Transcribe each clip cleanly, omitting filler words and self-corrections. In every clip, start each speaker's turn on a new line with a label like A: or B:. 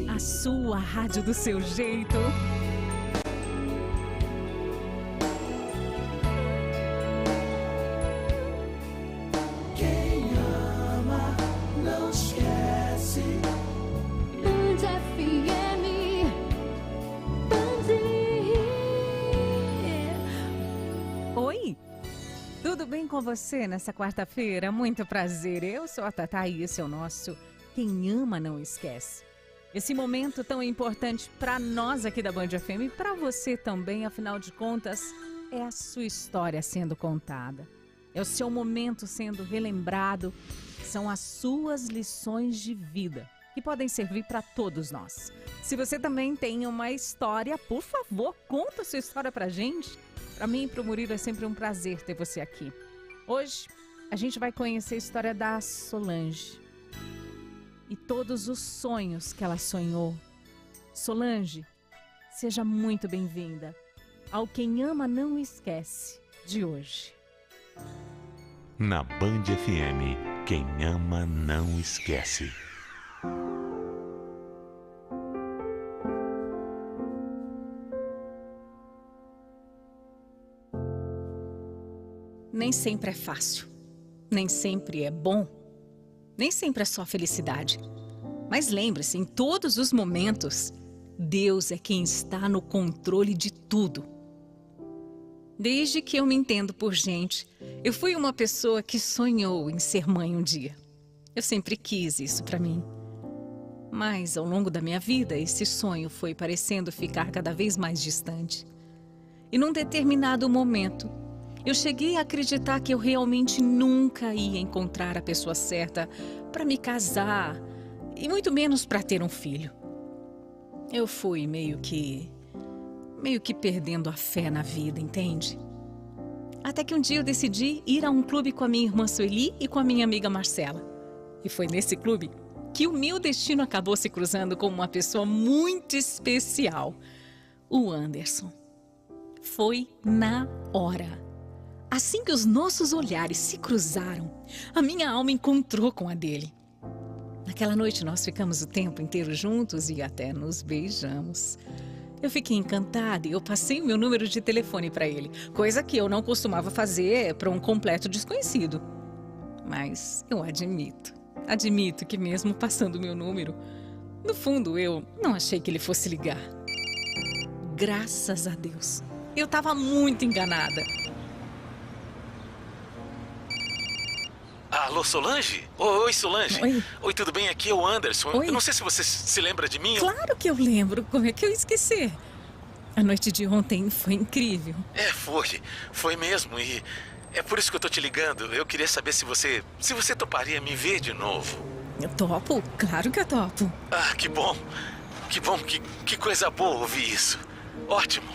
A: A sua rádio do seu jeito.
B: Quem ama não esquece.
C: Band FM. Band.
A: Oi, tudo bem com você nessa quarta-feira? Muito prazer, eu sou a Tatá e esse é o nosso Quem Ama Não Esquece. Esse momento tão importante para nós aqui da Band FM e para você também, afinal de contas, é a sua história sendo contada. É o seu momento sendo relembrado, são as suas lições de vida que podem servir para todos nós. Se você também tem uma história, por favor, conta a sua história pra gente. Para mim e para o Murilo é sempre um prazer ter você aqui. Hoje a gente vai conhecer a história da Solange e todos os sonhos que ela sonhou. Solange, seja muito bem-vinda ao Quem Ama Não Esquece de hoje.
D: Na Band FM, quem ama não esquece.
A: Nem sempre é fácil, nem sempre é bom, nem sempre é só felicidade. Mas lembre-se, em todos os momentos, Deus é quem está no controle de tudo. Desde que eu me entendo por gente, eu fui uma pessoa que sonhou em ser mãe um dia. Eu sempre quis isso para mim. Mas ao longo da minha vida, esse sonho foi parecendo ficar cada vez mais distante. E num determinado momento, eu cheguei a acreditar que eu realmente nunca ia encontrar a pessoa certa para me casar e muito menos para ter um filho. Eu fui meio que perdendo a fé na vida, entende? Até que um dia eu decidi ir a um clube com a minha irmã Sueli e com a minha amiga Marcela. E foi nesse clube que o meu destino acabou se cruzando com uma pessoa muito especial, o Anderson. Foi na hora. Assim que os nossos olhares se cruzaram, a minha alma encontrou com a dele. Naquela noite nós ficamos o tempo inteiro juntos e até nos beijamos. Eu fiquei encantada e eu passei o meu número de telefone para ele, coisa que eu não costumava fazer para um completo desconhecido. Mas eu admito que mesmo passando o meu número, no fundo eu não achei que ele fosse ligar. Graças a Deus, eu estava muito enganada.
E: Alô, Solange? Oi, Solange.
A: Oi.
E: Oi, tudo bem? Aqui é o Anderson.
A: Oi.
E: Eu não sei se você se lembra de mim.
A: Claro que eu lembro, como é que eu esqueci? A noite de ontem foi incrível.
E: Foi mesmo. E é por isso que eu tô te ligando. Eu queria saber se você toparia me ver de novo.
A: Eu topo, claro que eu topo.
E: Ah, que bom. Que coisa boa ouvir isso. Ótimo.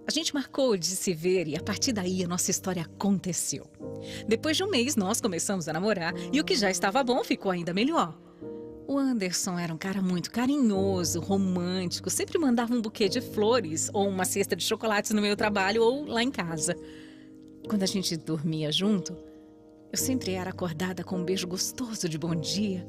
A: A gente marcou de se ver e a partir daí a nossa história aconteceu. Depois de um mês nós começamos a namorar e o que já estava bom ficou ainda melhor. O Anderson era um cara muito carinhoso, romântico, sempre mandava um buquê de flores ou uma cesta de chocolates no meu trabalho ou lá em casa. Quando a gente dormia junto, eu sempre era acordada com um beijo gostoso de bom dia.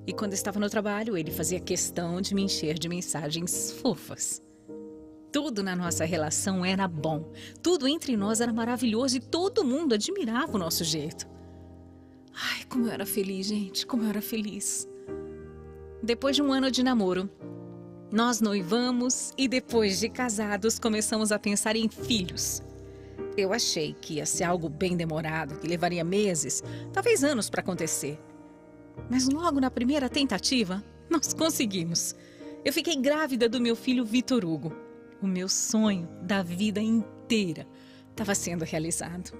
A: E quando estava no trabalho, ele fazia questão de me encher de mensagens fofas. Tudo na nossa relação era bom, tudo entre nós era maravilhoso e todo mundo admirava o nosso jeito. Ai, como eu era feliz, gente, como eu era feliz. Depois de um ano de namoro, nós noivamos e depois de casados começamos a pensar em filhos. Eu achei que ia ser algo bem demorado, que levaria meses, talvez anos para acontecer. Mas logo na primeira tentativa, nós conseguimos. Eu fiquei grávida do meu filho Vitor Hugo. O meu sonho da vida inteira estava sendo realizado.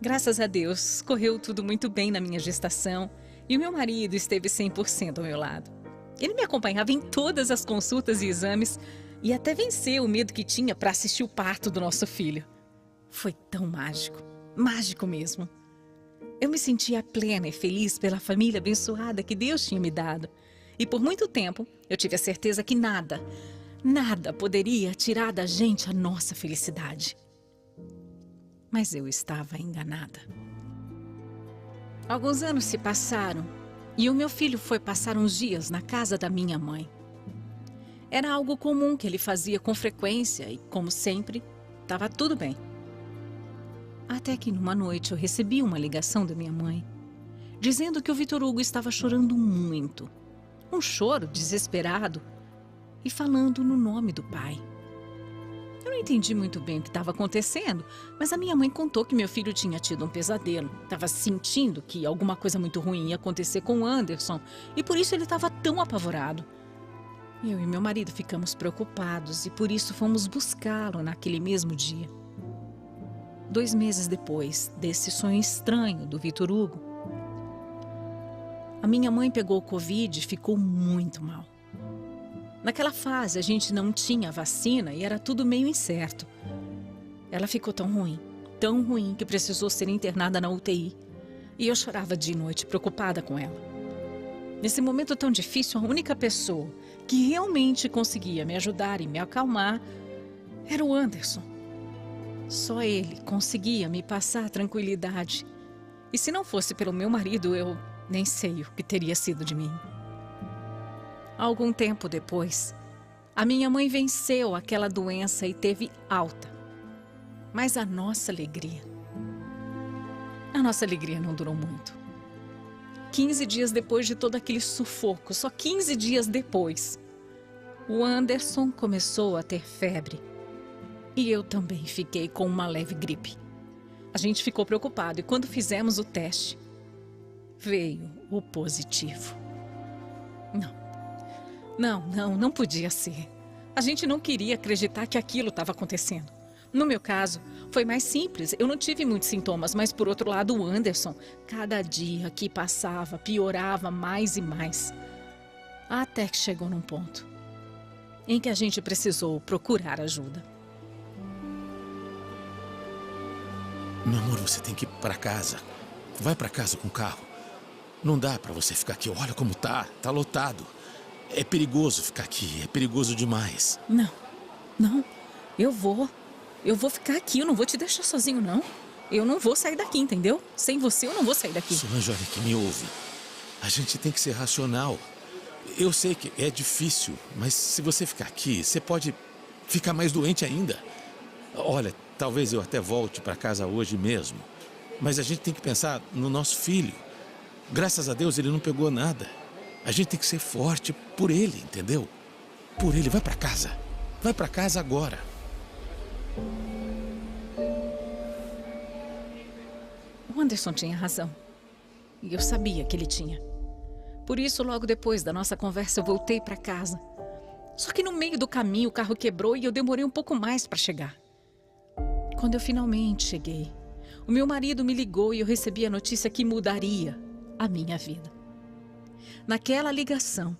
A: Graças a Deus, correu tudo muito bem na minha gestação e o meu marido esteve 100% ao meu lado. Ele me acompanhava em todas as consultas e exames e até venceu o medo que tinha para assistir o parto do nosso filho. Foi tão mágico, mágico mesmo. Eu me sentia plena e feliz pela família abençoada que Deus tinha me dado. E por muito tempo eu tive a certeza que nada poderia tirar da gente a nossa felicidade. Mas eu estava enganada. Alguns anos se passaram e o meu filho foi passar uns dias na casa da minha mãe. Era algo comum que ele fazia com frequência e, como sempre, estava tudo bem. Até que numa noite eu recebi uma ligação da minha mãe, dizendo que o Vitor Hugo estava chorando muito. Um choro desesperado e falando no nome do pai. Eu não entendi muito bem o que estava acontecendo, mas a minha mãe contou que meu filho tinha tido um pesadelo. Estava sentindo que alguma coisa muito ruim ia acontecer com o Anderson e por isso ele estava tão apavorado. Eu e meu marido ficamos preocupados e por isso fomos buscá-lo naquele mesmo dia. 2 meses depois desse sonho estranho do Vitor Hugo, a minha mãe pegou o Covid e ficou muito mal. Naquela fase, a gente não tinha vacina e era tudo meio incerto. Ela ficou tão ruim que precisou ser internada na UTI. E eu chorava dia e noite, preocupada com ela. Nesse momento tão difícil, a única pessoa que realmente conseguia me ajudar e me acalmar era o Anderson. Só ele conseguia me passar tranquilidade. E se não fosse pelo meu marido, eu nem sei o que teria sido de mim. Algum tempo depois, a minha mãe venceu aquela doença e teve alta. Mas a nossa alegria não durou muito. 15 dias depois de todo aquele sufoco, só 15 dias depois, o Anderson começou a ter febre. E eu também fiquei com uma leve gripe. A gente ficou preocupado e quando fizemos o teste, veio o positivo. Não podia ser. A gente não queria acreditar que aquilo estava acontecendo. No meu caso, foi mais simples. Eu não tive muitos sintomas, mas por outro lado, o Anderson, cada dia que passava, piorava mais e mais. Até que chegou num ponto em que a gente precisou procurar ajuda.
E: Meu amor, você tem que ir pra casa. Vai pra casa com o carro. Não dá pra você ficar aqui. Olha como tá lotado. É perigoso ficar aqui, é perigoso demais.
A: Não, eu vou ficar aqui, eu não vou te deixar sozinho, não. Eu não vou sair daqui, entendeu? Sem você eu não vou sair daqui.
E: Solange, olha aqui, me ouve. A gente tem que ser racional. Eu sei que é difícil, mas se você ficar aqui, você pode ficar mais doente ainda. Olha, talvez eu até volte pra casa hoje mesmo, mas a gente tem que pensar no nosso filho. Graças a Deus ele não pegou nada. A gente tem que ser forte por ele, entendeu? Por ele. Vai pra casa. Vai pra casa agora.
A: O Anderson tinha razão. E eu sabia que ele tinha. Por isso, logo depois da nossa conversa, eu voltei pra casa. Só que no meio do caminho o carro quebrou e eu demorei um pouco mais pra chegar. Quando eu finalmente cheguei, o meu marido me ligou e eu recebi a notícia que mudaria a minha vida. Naquela ligação,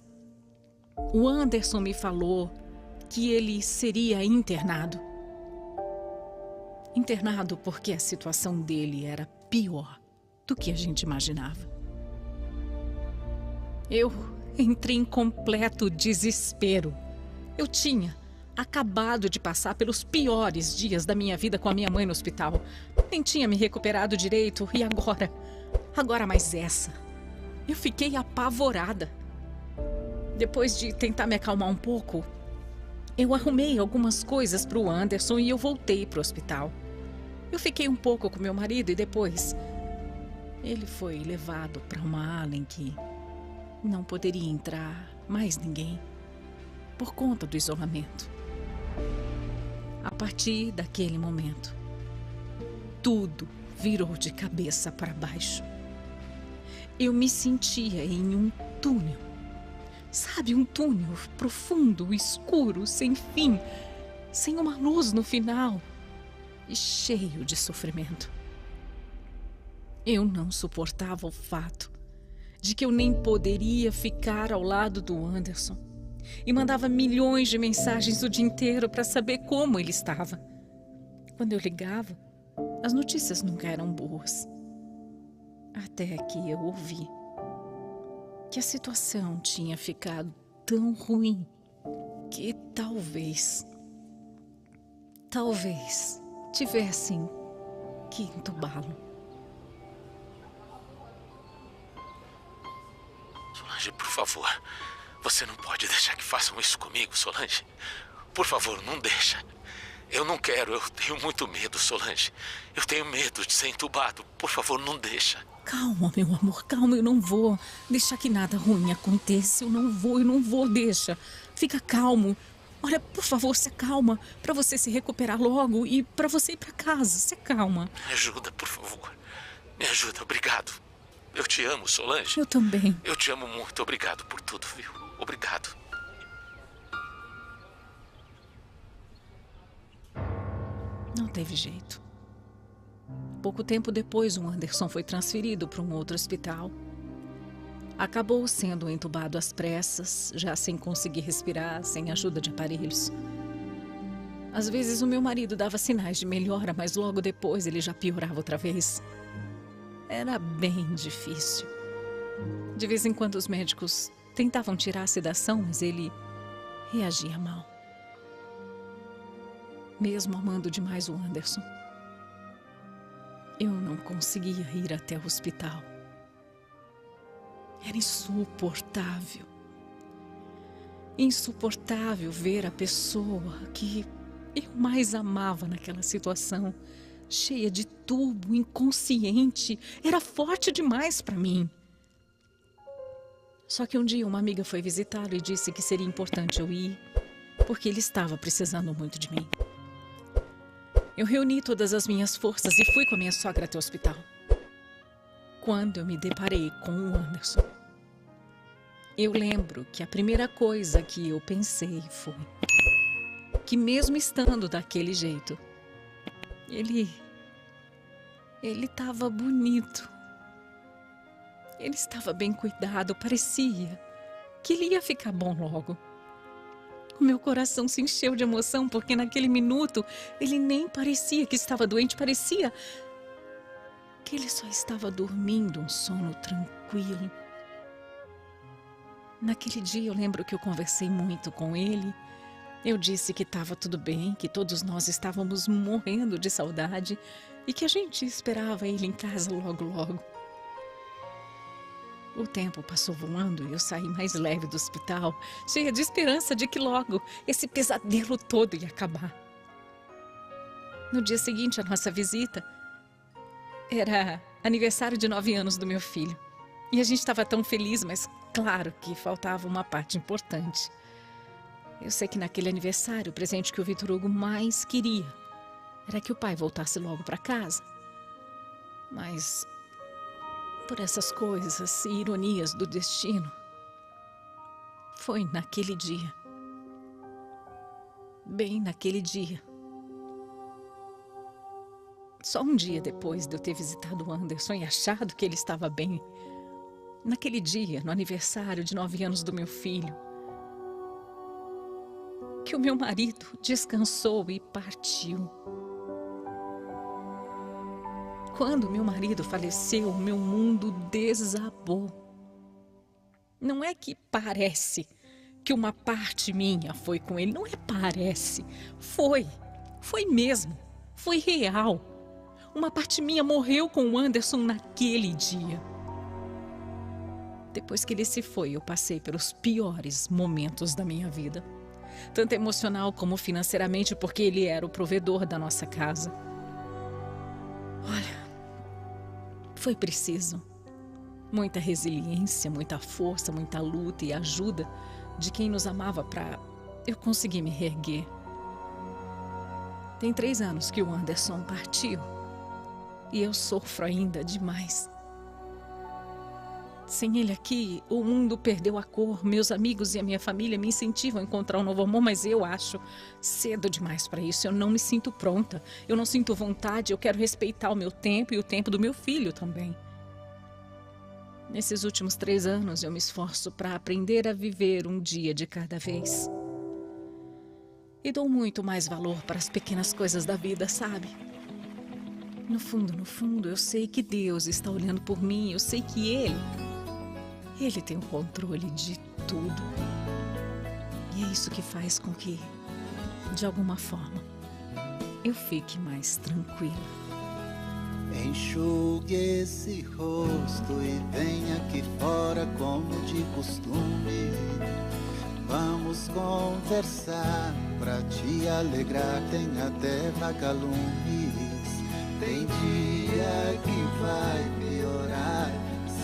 A: o Anderson me falou que ele seria internado. Internado porque a situação dele era pior do que a gente imaginava. Eu entrei em completo desespero. Eu tinha acabado de passar pelos piores dias da minha vida com a minha mãe no hospital. Nem tinha me recuperado direito e agora mais essa. Eu fiquei apavorada. Depois de tentar me acalmar um pouco, eu arrumei algumas coisas para o Anderson e eu voltei para o hospital. Eu fiquei um pouco com meu marido e depois ele foi levado para uma ala em que não poderia entrar mais ninguém por conta do isolamento. A partir daquele momento, tudo virou de cabeça para baixo. Eu me sentia em um túnel. Sabe, um túnel profundo, escuro, sem fim, sem uma luz no final e cheio de sofrimento. Eu não suportava o fato de que eu nem poderia ficar ao lado do Anderson e mandava milhões de mensagens o dia inteiro para saber como ele estava. Quando eu ligava, as notícias nunca eram boas. Até que eu ouvi que a situação tinha ficado tão ruim que talvez tivessem que entubá-lo.
E: Solange, por favor. Você não pode deixar que façam isso comigo, Solange. Por favor, não deixa. Eu não quero, eu tenho muito medo, Solange. Eu tenho medo de ser entubado. Por favor, não deixa.
A: Calma, meu amor, calma, eu não vou deixar que nada ruim aconteça. Eu não vou, deixa. Fica calmo. Olha, por favor, se acalma, pra você se recuperar logo e pra você ir pra casa. Se acalma.
E: Me ajuda, por favor. Me ajuda, obrigado. Eu te amo, Solange.
A: Eu também.
E: Eu te amo muito, obrigado por tudo, viu? Obrigado.
A: Não teve jeito. Pouco tempo depois, o Anderson foi transferido para um outro hospital. Acabou sendo entubado às pressas, já sem conseguir respirar, sem ajuda de aparelhos. Às vezes o meu marido dava sinais de melhora, mas logo depois ele já piorava outra vez. Era bem difícil. De vez em quando os médicos tentavam tirar a sedação, mas ele reagia mal. Mesmo amando demais o Anderson, eu não conseguia ir até o hospital. Era insuportável. Insuportável ver a pessoa que eu mais amava naquela situação, cheia de tubo, inconsciente. Era forte demais para mim. Só que um dia uma amiga foi visitá-lo e disse que seria importante eu ir, porque ele estava precisando muito de mim. Eu reuni todas as minhas forças e fui com a minha sogra até o hospital. Quando eu me deparei com o Anderson, eu lembro que a primeira coisa que eu pensei foi que mesmo estando daquele jeito, ele estava bonito. Ele estava bem cuidado, parecia que ele ia ficar bom logo. O meu coração se encheu de emoção porque naquele minuto ele nem parecia que estava doente, parecia que ele só estava dormindo um sono tranquilo. Naquele dia eu lembro que eu conversei muito com ele. Eu disse que estava tudo bem, que todos nós estávamos morrendo de saudade e que a gente esperava ele em casa logo, logo. O tempo passou voando e eu saí mais leve do hospital, cheia de esperança de que logo esse pesadelo todo ia acabar. No dia seguinte, a nossa visita era aniversário de 9 anos do meu filho. E a gente estava tão feliz, mas claro que faltava uma parte importante. Eu sei que naquele aniversário, o presente que o Vitor Hugo mais queria era que o pai voltasse logo para casa. Mas por essas coisas e ironias do destino, foi naquele dia, bem naquele dia, só um dia depois de eu ter visitado o Anderson e achado que ele estava bem, naquele dia, no aniversário de 9 anos do meu filho, que o meu marido descansou e partiu. Quando meu marido faleceu, o meu mundo desabou. Não é que parece que uma parte minha foi com ele. Não é parece. Foi. Foi mesmo. Foi real. Uma parte minha morreu com o Anderson naquele dia. Depois que ele se foi, eu passei pelos piores momentos da minha vida. Tanto emocional como financeiramente, porque ele era o provedor da nossa casa. Olha, foi preciso muita resiliência, muita força, muita luta e ajuda de quem nos amava para eu conseguir me reerguer. Tem 3 anos que o Anderson partiu e eu sofro ainda demais. Sem ele aqui, o mundo perdeu a cor. Meus amigos e a minha família me incentivam a encontrar um novo amor, mas eu acho cedo demais para isso. Eu não me sinto pronta. Eu não sinto vontade. Eu quero respeitar o meu tempo e o tempo do meu filho também. Nesses últimos 3 anos, eu me esforço para aprender a viver um dia de cada vez. E dou muito mais valor para as pequenas coisas da vida, sabe? No fundo, eu sei que Deus está olhando por mim. Eu sei que Ele tem o controle de tudo. E é isso que faz com que, de alguma forma, eu fique mais tranquila.
F: Enxugue esse rosto e venha aqui fora como de costume. Vamos conversar pra te alegrar, tem até vagalumes. Tem dia que vai piorar,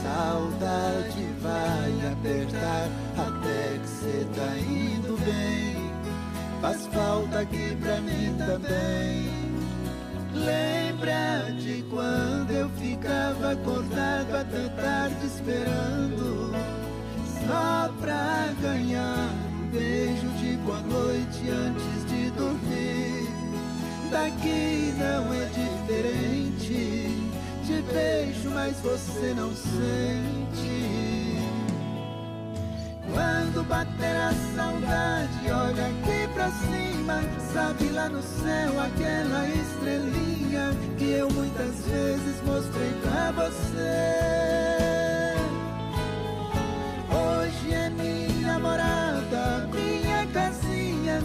F: saudade vai apertar, até que cê tá indo bem. Faz falta aqui pra mim também. Lembra de quando eu ficava acordado até tarde esperando, só pra ganhar um beijo de boa noite antes de dormir. Daqui não é diferente, te beijo mas você não sente. Quando bater a saudade, olha aqui pra cima, sabe lá no céu aquela estrelinha que eu muitas vezes mostrei pra